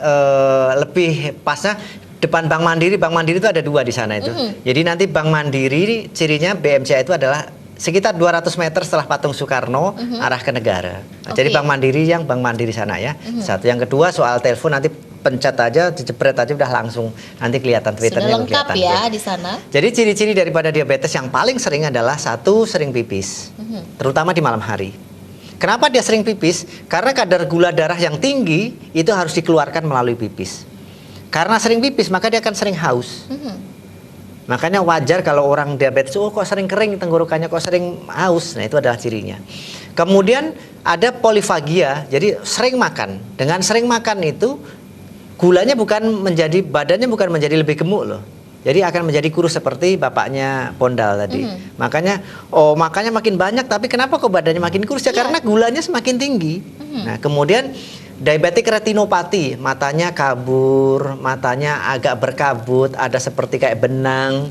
lebih pasnya depan Bank Mandiri. Bank Mandiri itu ada 2 di sana itu. Jadi nanti Bank Mandiri cirinya BMCA itu adalah sekitar 200 meter setelah patung Soekarno arah ke negara. Nah, jadi Bank Mandiri sana ya. Satu, yang kedua soal telepon nanti pencet aja, jepret aja udah langsung nanti kelihatan Twitternya. Sudah lengkap ya di sana. Jadi ciri-ciri daripada diabetes yang paling sering adalah satu, sering pipis, terutama di malam hari. Kenapa dia sering pipis? Karena kadar gula darah yang tinggi itu harus dikeluarkan melalui pipis. Karena sering pipis maka dia akan sering haus. Makanya wajar kalau orang diabetes, oh kok sering kering tenggorokannya, kok sering haus. Nah itu adalah cirinya. Kemudian ada polifagia, jadi sering makan. Dengan sering makan itu gulanya badannya bukan menjadi lebih gemuk loh. Jadi akan menjadi kurus seperti bapaknya Pondal tadi. Makanya makannya makin banyak, tapi kenapa kok badannya makin kurus ya? Karena gulanya semakin tinggi. Nah kemudian diabetik retinopati, matanya kabur, matanya agak berkabut, ada seperti kayak benang.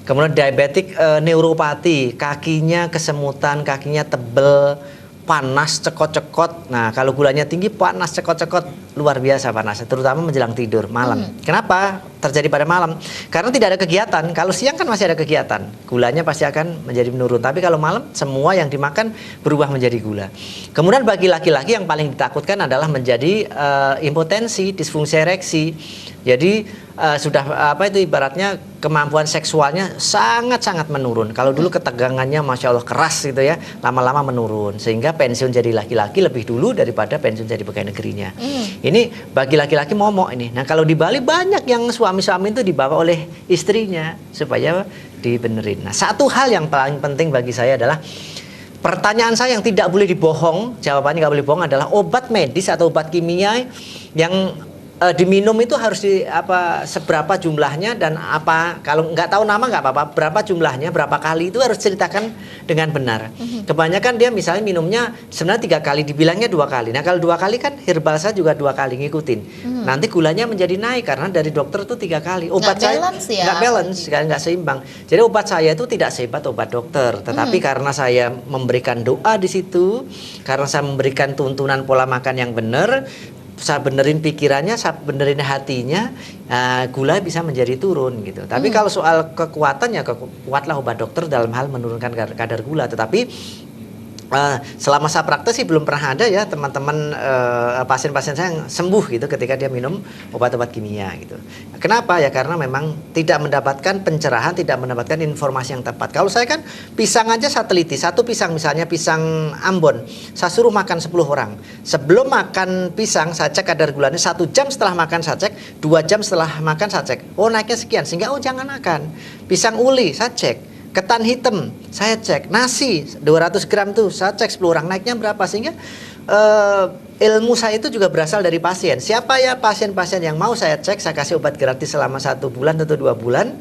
Kemudian diabetik neuropati, kakinya kesemutan, kakinya tebel, panas, cekot-cekot. Nah, kalau gulanya tinggi, panas, cekot-cekot, luar biasa panasnya, terutama menjelang tidur malam. Kenapa terjadi pada malam? Karena tidak ada kegiatan. Kalau siang kan masih ada kegiatan, gulanya pasti akan menjadi menurun. Tapi kalau malam, semua yang dimakan berubah menjadi gula. Kemudian bagi laki-laki yang paling ditakutkan adalah menjadi impotensi, disfungsi ereksi. Jadi sudah ibaratnya kemampuan seksualnya sangat-sangat menurun. Kalau dulu ketegangannya Masya Allah keras gitu ya, lama-lama menurun. Sehingga pensiun jadi laki-laki lebih dulu daripada pensiun jadi pegawai negerinya. Ini bagi laki-laki momok ini. Nah kalau di Bali banyak yang suami-suami itu dibawa oleh istrinya supaya dibenerin. Nah satu hal yang paling penting bagi saya adalah, pertanyaan saya yang tidak boleh dibohong, jawabannya nggak boleh bohong adalah obat medis atau obat kimia yang diminum itu harus seberapa jumlahnya, dan kalau nggak tahu nama nggak apa-apa, berapa jumlahnya, berapa kali, itu harus ceritakan dengan benar. Kebanyakan dia misalnya minumnya sebenarnya 3 kali, dibilangnya 2 kali. Nah kalau 2 kali kan herbal saya juga 2 kali ngikutin. Nanti gulanya menjadi naik karena dari dokter tuh 3 kali. Obat saya nggak balance, nggak seimbang. Jadi obat saya itu tidak sehebat obat dokter, tetapi karena saya memberikan doa di situ, karena saya memberikan tuntunan pola makan yang benar, saya benerin pikirannya, saya benerin hatinya, gula bisa menjadi turun gitu. Tapi kalau soal kekuatan ya kuatlah obat dokter dalam hal menurunkan kadar gula. Tetapi selama saya praktek sih belum pernah ada ya teman-teman pasien-pasien saya yang sembuh gitu ketika dia minum obat-obat kimia gitu. Kenapa ya? Karena memang tidak mendapatkan pencerahan, tidak mendapatkan informasi yang tepat. Kalau saya kan pisang aja saya teliti, satu pisang misalnya pisang Ambon, saya suruh makan 10 orang. Sebelum makan pisang saya cek kadar gulanya, 1 jam setelah makan saya cek, 2 jam setelah makan saya cek. Oh naiknya sekian, sehingga jangan makan. Pisang uli saya cek, ketan hitam saya cek, nasi 200 gram tuh saya cek 10 orang naiknya berapa, sehingga ilmu saya itu juga berasal dari pasien. Siapa ya pasien-pasien yang mau saya cek, saya kasih obat gratis selama 1 bulan atau 2 bulan.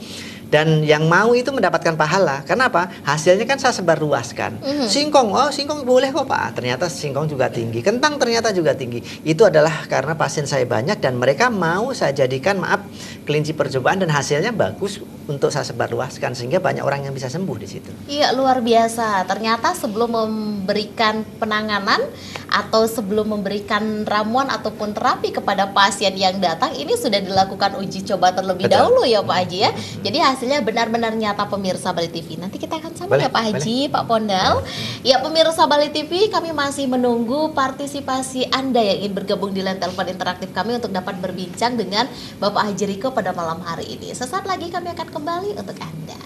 Dan yang mau itu mendapatkan pahala. Kenapa? Hasilnya kan saya sebarluaskan. Singkong, oh singkong boleh kok Pak. Ternyata singkong juga tinggi. Kentang ternyata juga tinggi. Itu adalah karena pasien saya banyak dan mereka mau saya jadikan, maaf, kelinci percobaan dan hasilnya bagus untuk saya sebarluaskan sehingga banyak orang yang bisa sembuh di situ. Iya, luar biasa. Ternyata sebelum memberikan penanganan atau sebelum memberikan ramuan ataupun terapi kepada pasien yang datang, ini sudah dilakukan uji coba terlebih Betul. dahulu ya Pak Haji ya. Jadi hasilnya benar-benar nyata pemirsa Bali TV. Nanti kita akan sama Boleh, ya Pak Haji, Pak Pondal. Ya pemirsa Bali TV, kami masih menunggu partisipasi Anda yang ingin bergabung di line telepon interaktif kami untuk dapat berbincang dengan Bapak Haji Riko pada malam hari ini. Sesaat lagi kami akan kembali untuk Anda.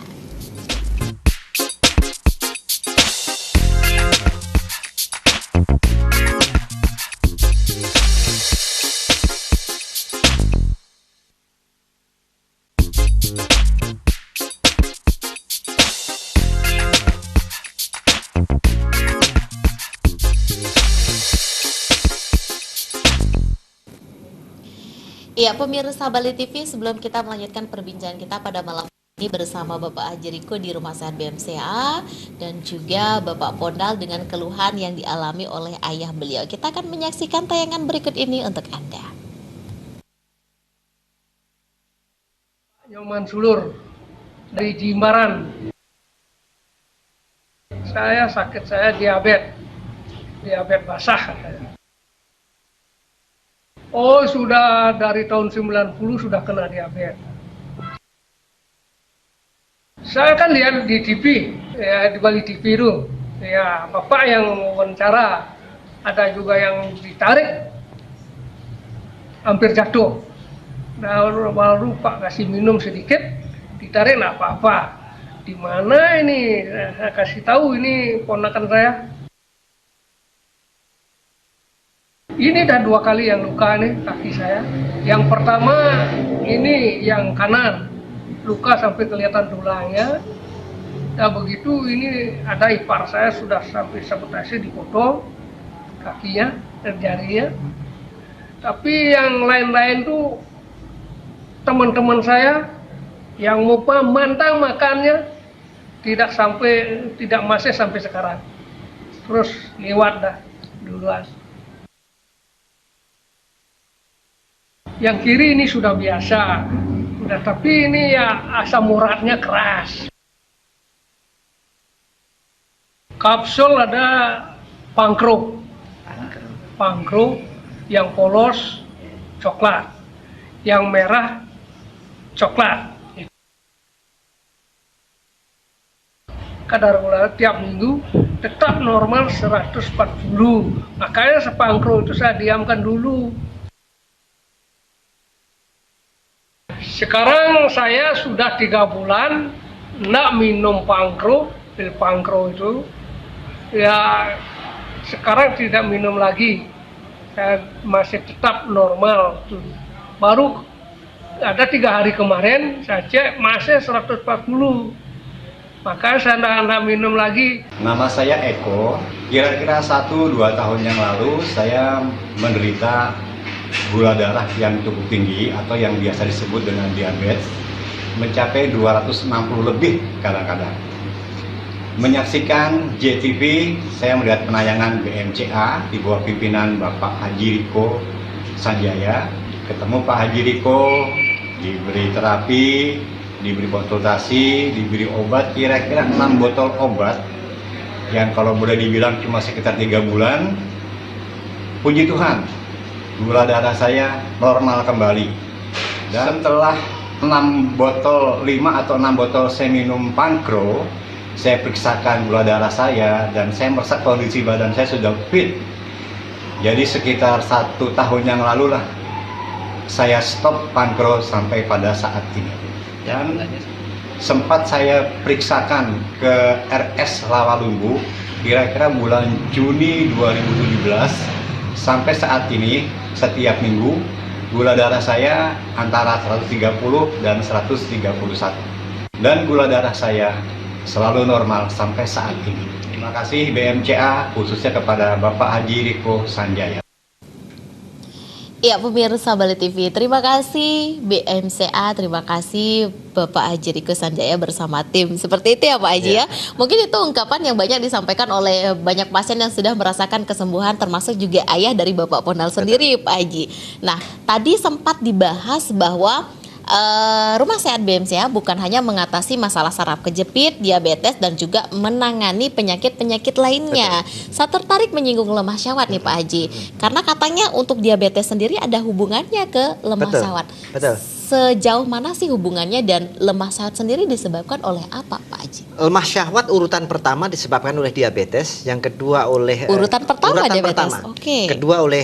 Iya pemirsa Bali TV, sebelum kita melanjutkan perbincangan kita pada malam ini bersama Bapak Haji Riko di Rumah Sehat BMCA dan juga Bapak Pondal dengan keluhan yang dialami oleh ayah beliau. Kita akan menyaksikan tayangan berikut ini untuk Anda. Nyoman Sulur dari Jimbaran. Saya diabetes basah katanya. Oh, sudah dari tahun 90 sudah kena diabetes. Saya kan lihat di TV, ya di Bali TV itu, ya bapak yang wawancara, ada juga yang ditarik, hampir jatuh. Nah, baru Pak kasih minum sedikit, ditarik nggak apa-apa. Di mana ini? Saya kasih tahu ini ponakan saya. Ini dah 2 kali yang luka nih kaki saya. Yang pertama ini yang kanan, luka sampai kelihatan tulangnya. Nah begitu ini ada ipar saya sudah sampai sabotase dipotong kakinya dan jarinya. Tapi yang lain-lain tuh teman-teman saya yang mau mantang makannya tidak masih sampai sekarang. Terus lewat dah duluan. Yang kiri ini sudah biasa, tapi ini ya asam uratnya keras. Kapsul ada pangkro, yang polos coklat, yang merah coklat. Kadar gula tiap minggu tetap normal 140. Makanya sepangkro itu saya diamkan dulu. Sekarang saya sudah 3 bulan enggak minum pil pangkro itu. Ya sekarang tidak minum lagi. Saya masih tetap normal. Baru ada 3 hari kemarin saya cek masih 140. Maka saya tidak minum lagi. Nama saya Eko. Kira-kira 1-2 tahun yang lalu saya menderita gula darah yang cukup tinggi atau yang biasa disebut dengan diabetes, mencapai 260 lebih kadang-kadang. Menyaksikan JTV, saya melihat penayangan BMCA di bawah pimpinan Bapak Haji Riko Sanjaya. Ketemu Pak Haji Riko, diberi terapi, diberi konsultasi, diberi obat, kira-kira 6 botol obat yang kalau boleh dibilang cuma sekitar 3 bulan. Puji Tuhan, gula darah saya normal kembali. Dan setelah 5 atau 6 botol saya minum pangkro, saya periksakan gula darah saya dan saya merasa kondisi badan saya sudah fit. Jadi sekitar 1 tahun yang lalu lah saya stop pangkro sampai pada saat ini. Dan sempat saya periksakan ke RS Rawalumbu kira-kira bulan Juni 2017. Sampai saat ini setiap minggu gula darah saya antara 130 dan 131 dan gula darah saya selalu normal sampai saat ini. Terima kasih BMCA khususnya kepada Bapak Haji Riko Sanjaya. Ya pemirsa Bali TV, terima kasih BMCA, terima kasih Bapak Haji Riko Sanjaya bersama tim. Seperti itu ya Pak Haji ya. Mungkin itu ungkapan yang banyak disampaikan oleh banyak pasien yang sudah merasakan kesembuhan, termasuk juga ayah dari Bapak Pondal sendiri Pak Haji. Nah tadi sempat dibahas bahwa Rumah Sehat BMCA bukan hanya mengatasi masalah saraf kejepit, diabetes, dan juga menangani penyakit-penyakit lainnya. Saya tertarik menyinggung lemah syahwat nih Pak Haji, karena katanya untuk diabetes sendiri ada hubungannya ke lemah syahwat. Betul. Sejauh mana sih hubungannya, dan lemah syahwat sendiri disebabkan oleh apa Pak Haji? Lemah syahwat urutan pertama disebabkan oleh diabetes, yang kedua oleh Urutan pertama diabetes. Oke. Kedua oleh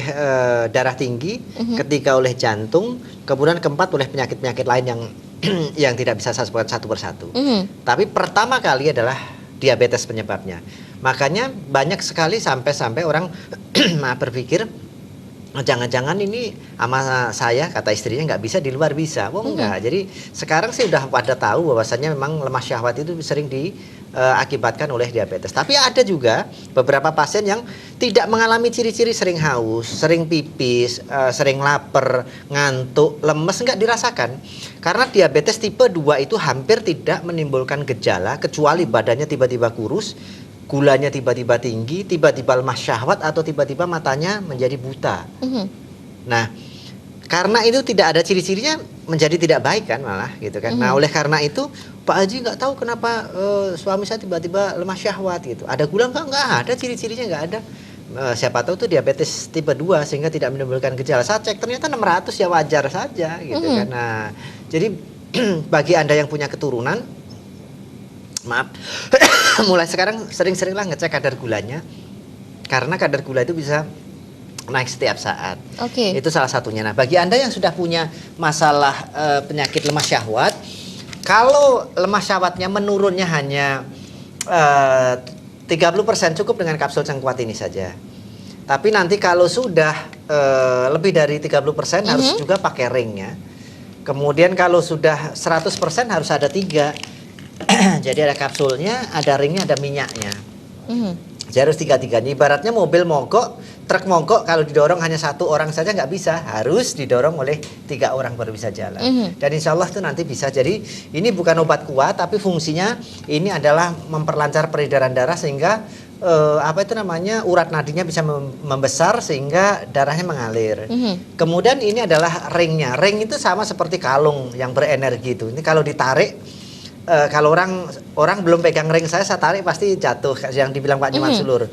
darah tinggi, ketiga oleh jantung, kemudian keempat oleh penyakit-penyakit lain yang yang tidak bisa saya sebutkan satu persatu. Tapi pertama kali adalah diabetes penyebabnya. Makanya banyak sekali sampai orang berpikir jangan-jangan ini sama saya, kata istrinya, nggak bisa, di luar bisa. Oh enggak. Jadi sekarang sih udah pada tahu bahwasanya memang lemah syahwat itu sering diakibatkan oleh diabetes. Tapi ada juga beberapa pasien yang tidak mengalami ciri-ciri sering haus, sering pipis, sering lapar, ngantuk, lemes, nggak dirasakan. Karena diabetes tipe 2 itu hampir tidak menimbulkan gejala kecuali badannya tiba-tiba kurus, gulanya tiba-tiba tinggi, tiba-tiba lemah syahwat, atau tiba-tiba matanya menjadi buta. Nah, karena itu tidak ada ciri-cirinya, menjadi tidak baik kan malah gitu kan. Nah, oleh karena itu Pak Haji nggak tahu kenapa suami saya tiba-tiba lemah syahwat gitu. Ada gula nggak ada, ciri-cirinya nggak ada. Siapa tahu itu diabetes tipe 2 sehingga tidak menimbulkan gejala. Saya cek ternyata 600 ya wajar saja gitu kan. Nah, jadi bagi Anda yang punya keturunan, maaf, mulai sekarang sering-seringlah ngecek kadar gulanya, karena kadar gula itu bisa naik setiap saat. Itu salah satunya. Nah, bagi Anda yang sudah punya masalah penyakit lemah syahwat, kalau lemah syahwatnya menurunnya hanya 30%, cukup dengan kapsul cengkuat ini saja. Tapi nanti kalau sudah lebih dari 30% harus juga pakai ringnya. Kemudian kalau sudah 100% harus ada 3. Jadi ada kapsulnya, ada ringnya, ada minyaknya. Jadi harus 3-3-nya. Ibaratnya mobil mogok, truk mogok, kalau didorong hanya 1 orang saja nggak bisa, harus didorong oleh 3 orang baru bisa jalan. Dan insya Allah itu nanti bisa. Jadi ini bukan obat kuat, tapi fungsinya ini adalah memperlancar peredaran darah sehingga urat nadinya bisa membesar sehingga darahnya mengalir. Kemudian ini adalah ringnya. Ring itu sama seperti kalung yang berenergi itu. Ini kalau ditarik, kalau orang belum pegang ring saya tarik pasti jatuh, yang dibilang Pak Nyoman Sulur.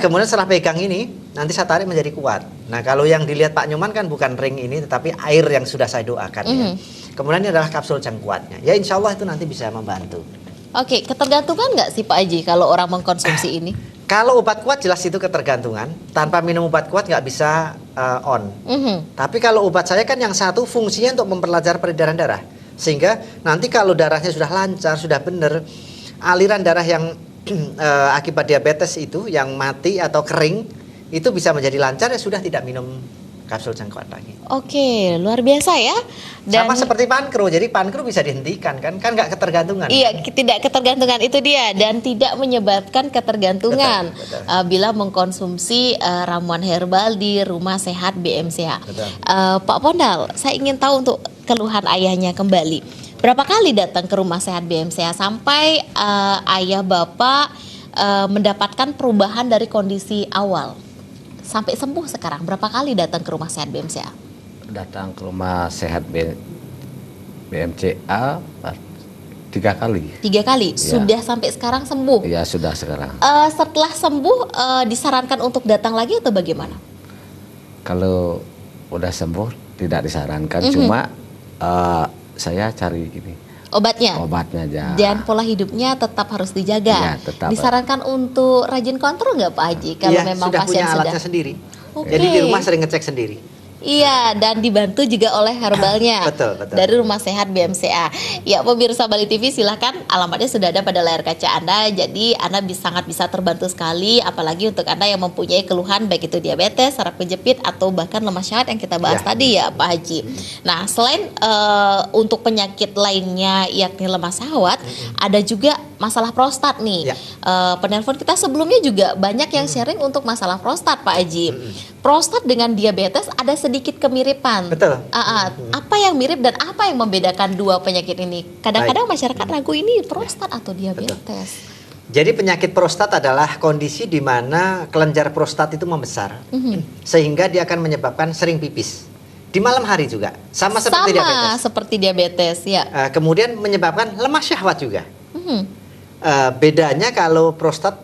Kemudian setelah pegang ini, nanti saya tarik menjadi kuat. Nah, kalau yang dilihat Pak Nyoman kan bukan ring ini, tetapi air yang sudah saya doakan ya. Kemudian ini adalah kapsul cengkuatnya. Ya insya Allah itu nanti bisa membantu. Oke, ketergantungan nggak sih Pak Haji kalau orang mengkonsumsi ini? Kalau obat kuat jelas itu ketergantungan. Tanpa minum obat kuat nggak bisa on. Tapi kalau obat saya kan yang satu fungsinya untuk memperlancar peredaran darah. Sehingga nanti kalau darahnya sudah lancar, sudah benar, aliran darah yang akibat diabetes itu yang mati atau kering itu bisa menjadi lancar, ya sudah tidak minum kapsul cengkuat lagi. Oke, luar biasa ya. Dan sama seperti pankro, jadi pankro bisa dihentikan kan nggak ketergantungan. Iya, tidak ketergantungan itu dia, dan tidak menyebabkan ketergantungan. Betul. Bila mengkonsumsi ramuan herbal di Rumah Sehat BMCA. Pak Pondal, saya ingin tahu untuk keluhan ayahnya kembali. Berapa kali datang ke Rumah Sehat BMCA sampai ayah Bapak mendapatkan perubahan dari kondisi awal sampai sembuh sekarang? Berapa kali datang ke Rumah Sehat BMCA? Datang ke Rumah Sehat BMCA 3 kali. 3 kali? Ya. Sudah sampai sekarang sembuh? Ya, sudah sekarang. Setelah sembuh disarankan untuk datang lagi atau bagaimana? Kalau udah sembuh tidak disarankan, cuma saya cari gini. Obatnya aja. Dan pola hidupnya tetap harus dijaga. Ya, tetap. Disarankan untuk rajin kontrol nggak Pak Haji? Kalau memang sudah pasien punya alatnya sendiri. Oke. Jadi di rumah sering ngecek sendiri. Iya, dan dibantu juga oleh herbalnya. Betul. Dari Rumah Sehat BMCA. Ya, pemirsa Bali TV, silahkan, alamatnya sudah ada pada layar kaca Anda. Jadi Anda sangat bisa terbantu sekali, apalagi untuk Anda yang mempunyai keluhan baik itu diabetes, saraf kejepit, atau bahkan lemah syahwat yang kita bahas tadi ya Pak Haji. Nah, selain untuk penyakit lainnya yakni lemah syahwat, ada juga masalah prostat nih. Ya. Penelpon kita sebelumnya juga banyak yang sharing untuk masalah prostat, Pak Haji. Prostat dengan diabetes ada sedikit kemiripan. Betul. Apa yang mirip dan apa yang membedakan dua penyakit ini? Kadang-kadang masyarakat ragu ini prostat atau diabetes. Jadi penyakit prostat adalah kondisi di mana kelenjar prostat itu membesar, sehingga dia akan menyebabkan sering pipis di malam hari juga, sama seperti diabetes. Seperti diabetes, ya. Kemudian menyebabkan lemah syahwat juga. Bedanya kalau prostat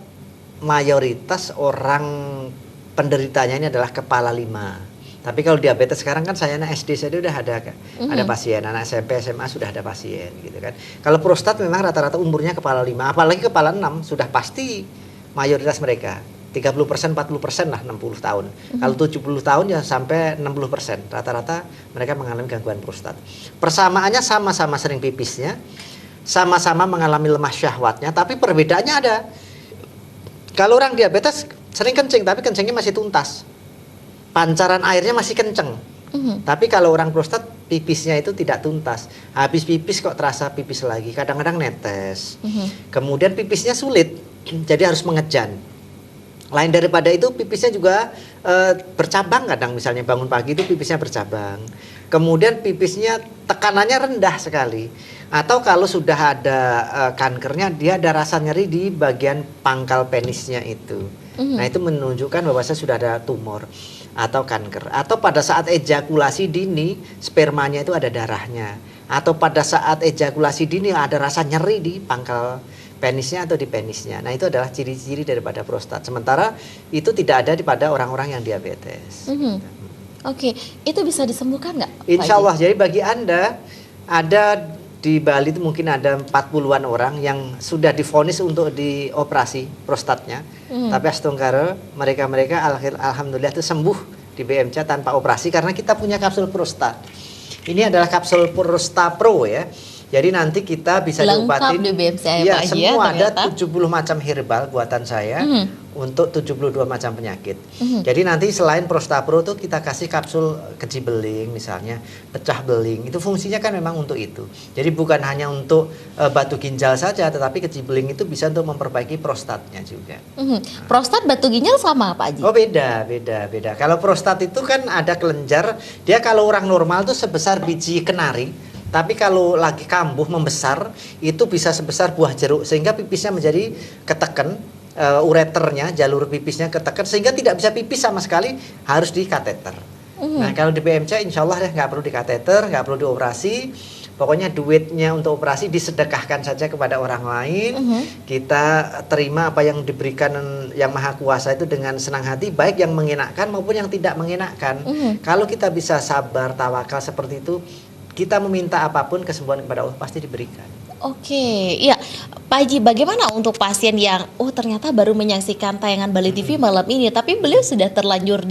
mayoritas orang penderitanya ini adalah kepala 5. Tapi kalau diabetes sekarang kan saya anak SD saja udah ada pasien, anak SMP SMA sudah ada pasien gitu kan. Kalau prostat memang rata-rata umurnya kepala 5, apalagi kepala 6 sudah pasti mayoritas mereka 30%, 40% lah 60 tahun. Kalau 70 tahun ya sampai 60%. Rata-rata mereka mengalami gangguan prostat. Persamaannya sama-sama sering pipisnya, sama-sama mengalami lemah syahwatnya, tapi perbedaannya ada. Kalau orang diabetes sering kencing, tapi kencingnya masih tuntas. Pancaran airnya masih kenceng. Tapi kalau orang prostat pipisnya itu tidak tuntas. Habis pipis kok terasa pipis lagi. Kadang-kadang netes. Kemudian pipisnya sulit, jadi harus mengejan. Lain daripada itu pipisnya juga bercabang kadang, misalnya bangun pagi itu pipisnya bercabang. Kemudian pipisnya tekanannya rendah sekali. Atau kalau sudah ada kankernya, dia ada rasa nyeri di bagian pangkal penisnya itu. Nah itu menunjukkan bahwa sudah ada tumor atau kanker. Atau pada saat ejakulasi dini spermanya itu ada darahnya. Atau pada saat ejakulasi dini ada rasa nyeri di pangkal penisnya atau di penisnya. Nah itu adalah ciri-ciri daripada prostat. Sementara itu tidak ada pada orang-orang yang diabetes. Oke, itu bisa disembuhkan nggak? Insya Allah. Jadi bagi Anda, ada di Bali itu mungkin ada 40-an orang yang sudah divonis untuk dioperasi prostatnya. Tapi astungkara mereka alhamdulillah itu sembuh di BMC tanpa operasi karena kita punya kapsul prostat. Ini adalah kapsul Prosta Pro ya. Jadi nanti kita bisa lengkap diobatin. di BMC Ya, Pak Haji, semua ada ternyata. 70 macam herbal buatan saya untuk 72 macam penyakit. Jadi nanti selain Prosta Pro tuh kita kasih kapsul keji beling misalnya, pecah beling. Itu fungsinya kan memang untuk itu. Jadi bukan hanya untuk batu ginjal saja, tetapi keji beling itu bisa untuk memperbaiki prostatnya juga. Prostat batu ginjal sama Pak Haji? Oh beda. Kalau prostat itu kan ada kelenjar, dia kalau orang normal tuh sebesar biji kenari. Tapi kalau lagi kambuh membesar itu bisa sebesar buah jeruk sehingga pipisnya menjadi ketekan, ureternya, jalur pipisnya ketekan sehingga tidak bisa pipis sama sekali, harus di kateter. Nah kalau di BMC insya Allah nggak perlu di kateter, nggak perlu dioperasi. Pokoknya duitnya untuk operasi disedekahkan saja kepada orang lain. Kita terima apa yang diberikan yang Maha Kuasa itu dengan senang hati, baik yang mengenakan maupun yang tidak mengenakan. Kalau kita bisa sabar, tawakal seperti itu, kita meminta apapun kesembuhan kepada Allah pasti diberikan. Oke, iya Pak Haji, bagaimana untuk pasien yang ternyata baru menyaksikan tayangan Bali TV malam ini, tapi beliau sudah terlanjur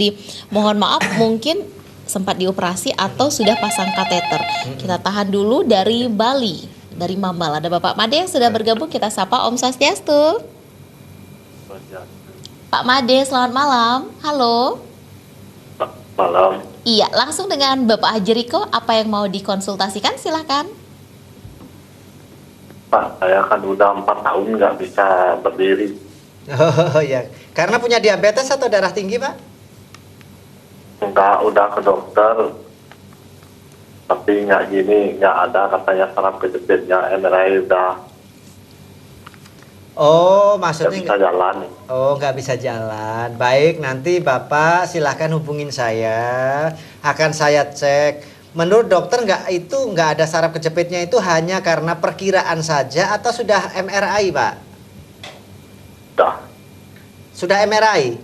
mohon maaf mungkin sempat dioperasi atau sudah pasang kateter. Kita tahan dulu dari Bali, dari Mambal. Ada Bapak Made yang sudah bergabung, kita sapa Om Swastiastu. Pak Made, selamat malam. Halo. Malam. Iya, langsung dengan Bapak Haji Riko, apa yang mau dikonsultasikan silahkan. Pak, saya kan udah 4 tahun nggak bisa berdiri. Oh ya, karena punya diabetes atau darah tinggi Pak? Enggak, udah ke dokter. Tapi nggak ada katanya saraf kejepitnya, MRI udah Oh, nggak maksudnya bisa jalan. Oh, nggak bisa jalan. Baik, nanti Bapak silahkan hubungin saya. Akan saya cek. Menurut dokter nggak ada saraf kejepitnya itu hanya karena perkiraan saja atau sudah MRI, Pak? Udah. Sudah MRI?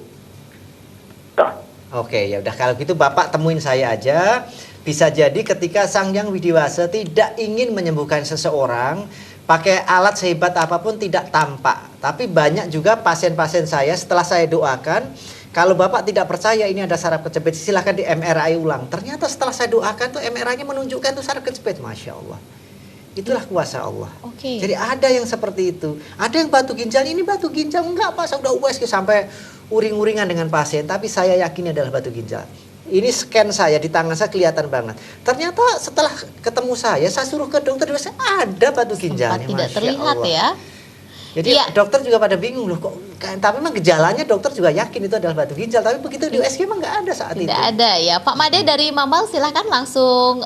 Udah. Oke, ya udah kalau gitu Bapak temuin saya aja. Bisa jadi ketika Sang Hyang Widiwasa tidak ingin menyembuhkan seseorang, pakai alat sehebat apapun tidak tampak. Tapi banyak juga pasien-pasien saya setelah saya doakan, kalau Bapak tidak percaya ini ada saraf kejepit, silahkan di MRI ulang. Ternyata setelah saya doakan tuh MRI-nya menunjukkan tuh saraf kejepit. Masya Allah. Itulah kuasa Allah. Oke. Jadi ada yang seperti itu. Ada yang batu ginjal, ini batu ginjal. Enggak Pak, saya udah USG sampai uring-uringan dengan pasien. Tapi saya yakin ini adalah batu ginjal. Ini scan saya di tangan saya kelihatan banget. Ternyata setelah ketemu saya suruh ke dokter, ada batu ginjalnya. Sempat tidak Masya terlihat Allah. ya. Jadi Iya. dokter juga pada bingung loh kok. Tapi memang gejalanya dokter juga yakin itu adalah batu ginjal. Tapi begitu di USG memang nggak ada saat itu. Tidak ada ya. Pak Made dari Mambal silahkan langsung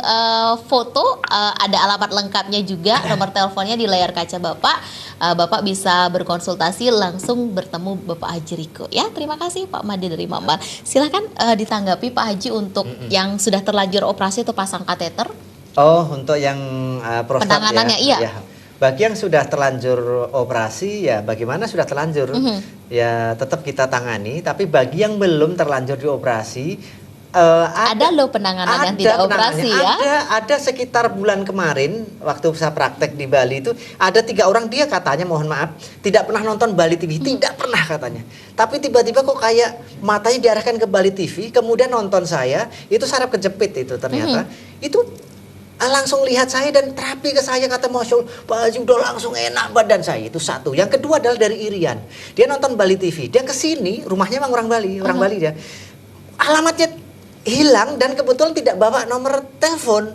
foto. Ada alamat lengkapnya juga, nomor teleponnya di layar kaca Bapak. Bapak bisa berkonsultasi langsung bertemu Bapak Haji Riko ya. Terima kasih Pak Made dari Mambal. Silahkan ditanggapi Pak Haji untuk yang sudah terlanjur operasi atau pasang kateter. Oh, untuk yang prostat Penanganannya, ya. iya. Bagi yang sudah terlanjur operasi ya bagaimana sudah terlanjur ya tetap kita tangani. Tapi bagi yang belum terlanjur dioperasi Ada loh penanganan yang tidak operasi ya. Ada sekitar bulan kemarin waktu saya praktek di Bali itu ada 3 orang, dia katanya mohon maaf tidak pernah nonton Bali TV, tidak pernah katanya. Tapi tiba-tiba kok kayak matanya diarahkan ke Bali TV, kemudian nonton saya, itu saraf kejepit itu ternyata. Itu langsung lihat saya dan terapi ke saya, kata Masya Allah Pak Haji udah langsung enak badan saya. Itu satu. Yang kedua adalah dari Irian, dia nonton Bali TV, dia kesini, rumahnya emang orang Bali, Bali dia, alamatnya hilang dan kebetulan tidak bawa nomor telepon.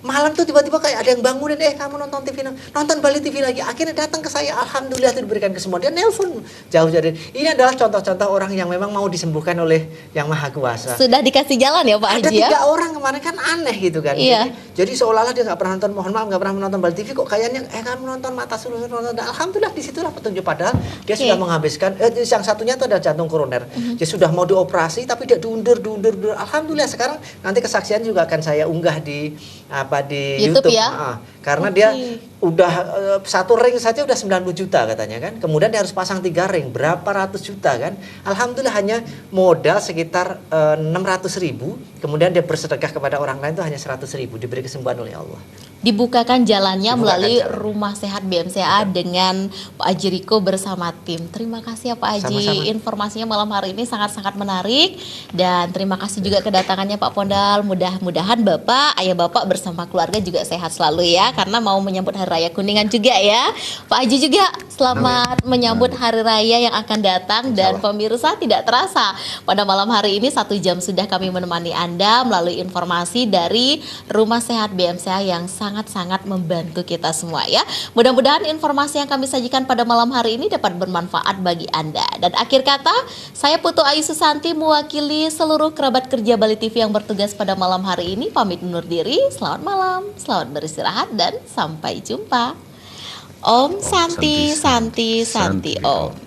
Malam tuh tiba-tiba kayak ada yang bangunin, kamu nonton TV, nonton Bali TV lagi. Akhirnya datang ke saya, alhamdulillah itu diberikan kesembuhan. Dia nelpon jauh jadi. Ini adalah contoh-contoh orang yang memang mau disembuhkan oleh Yang Maha Kuasa. Sudah dikasih jalan ya Pak Ada Haji ya. 3 orang kemarin kan aneh gitu kan. Iya. Jadi seolah-olah dia nggak pernah nonton, mohon maaf nggak pernah menonton Bali TV, kok kayaknya kamu nonton mata suruh nonton. Alhamdulillah disitulah petunjuk, padahal dia sudah menghabiskan. Yang satunya itu ada jantung koroner. Dia sudah mau dioperasi tapi dia diundur. Alhamdulillah sekarang nanti kesaksian juga akan saya unggah di YouTube ya. Karena dia udah 1 ring saja udah 90 juta katanya kan. Kemudian dia harus pasang 3 ring, berapa ratus juta kan. Alhamdulillah hanya modal sekitar 600.000. Kemudian dia bersedekah kepada orang lain itu hanya 100.000, diberi kesembuhan oleh Allah. Dibukakan jalannya melalui Rumah Sehat BMCA dengan Pak Haji Riko bersama tim. Terima kasih ya Pak Haji. Sama-sama. Informasinya malam hari ini sangat-sangat menarik. Dan terima kasih juga kedatangannya Pak Pondal. Mudah-mudahan Bapak, ayah Bapak bersama keluarga juga sehat selalu ya. Karena mau menyambut Hari Raya Kuningan juga ya. Pak Haji juga selamat menyambut Hari Raya yang akan datang. Dan pemirsa, tidak terasa pada malam hari ini 1 jam sudah kami menemani Anda melalui informasi dari Rumah Sehat BMCA yang sangat-sangat membantu kita semua ya. Mudah-mudahan informasi yang kami sajikan pada malam hari ini dapat bermanfaat bagi Anda. Dan akhir kata, saya Putu Ayu Susanti mewakili seluruh kerabat kerja Bali TV yang bertugas pada malam hari ini pamit undur diri. Selamat malam, selamat beristirahat dan sampai jumpa. Om Santi, Santi, Santi, Om.